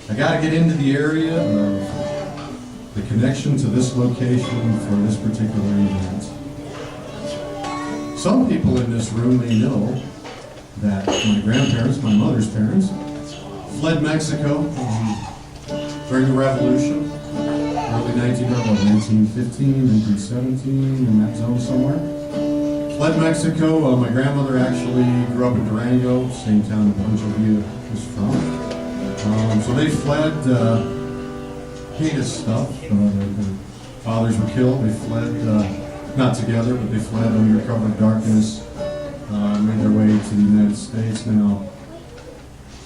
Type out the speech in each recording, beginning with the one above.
I got to get into the area of the connection to this location for this particular event. Some people in this room may know that my grandparents, my mother's parents, fled Mexico during the Revolution, early 1915, 1917, in that zone somewhere. Fled Mexico. My grandmother actually grew up in Durango, same town that Pancho Villa was from. So they fled heinous stuff. Their fathers were killed. They fled, not together, but they fled under cover of darkness, made their way to the United States. Now,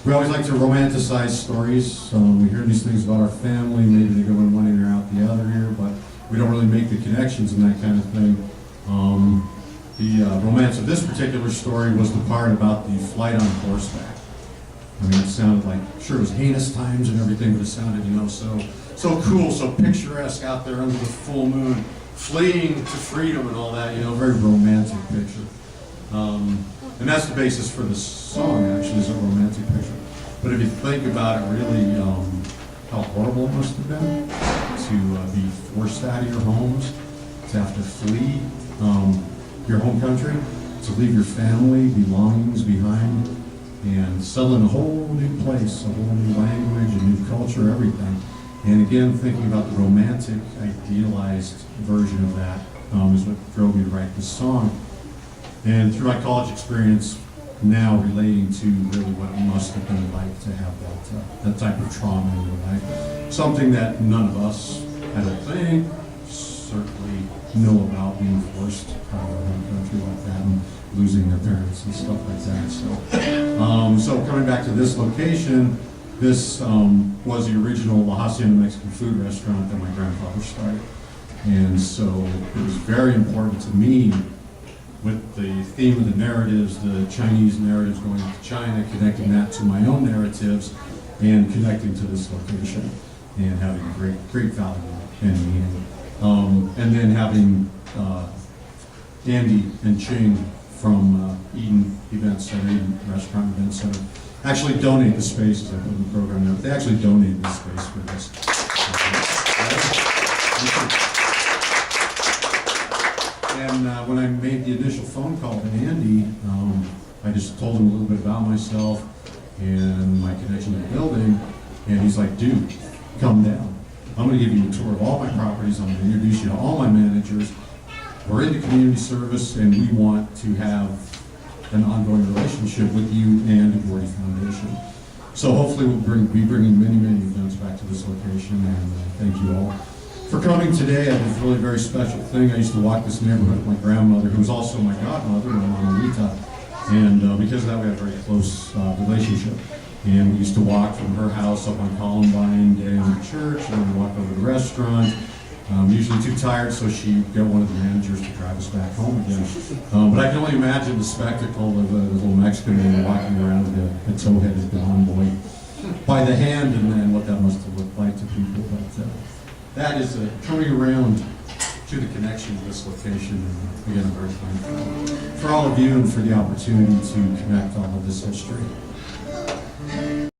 we always like to romanticize stories. We hear these things about our family. Maybe they go in one ear out the other ear, but we don't really make the connections and that kind of thing. The romance of this particular story was the part about the flight on horseback. I mean, it sounded like, sure, it was heinous times and everything, but it sounded, so cool, so picturesque out there under the full moon, fleeing to freedom and all that, very romantic picture. And that's the basis for this song, actually, is a romantic picture. But if you think about it, really, how horrible it must have been to be forced out of your homes, to have to flee your home country, to leave your family, belongings behind, and settle in a whole new place, a whole new language, a new culture, everything. And again, thinking about the romantic, idealized version of that is what drove me to write this song. And through my college experience, now relating to really what it must have been like to have that type of trauma in your life. Something that none of us, I don't think, certainly know about, being forced out of our home country like that and losing their parents and stuff like that. So coming back to this location, this was the original La Hacienda Mexican food restaurant that my grandfather started. And so it was very important to me, with the theme of the narratives, the Chinese narratives going to China, connecting that to my own narratives and connecting to this location and having great value and meaning. And then having Andy and Ching from Eden Event Center, Eden Restaurant Event Center, actually donate the space, as I put in the program there, but they actually donated the space for this. And when I made the initial phone call to Andy, I just told him a little bit about myself and my connection to the building, and he's like, dude, come down. I'm going to give you a tour of all my properties. I'm going to introduce you to all my managers. We're into community service, and we want to have an ongoing relationship with you and the Gordie Foundation. So hopefully we'll be bringing many, many events back to this location, and thank you all for coming today. I did a really very special thing. I used to walk this neighborhood with my grandmother, who was also my godmother, my Mama Rita, and because of that we had a very close relationship. And we used to walk from her house up on Columbine, down to church, and then we walk over to the restaurant. Usually too tired, so she'd get one of the managers to drive us back home again. But I can only imagine the spectacle of a little Mexican man walking around with a tow-headed blonde boy by the hand, and then what that must have looked like to people. But that is coming around to the connection to this location. And again, I'm very thankful for all of you and for the opportunity to connect all of this history.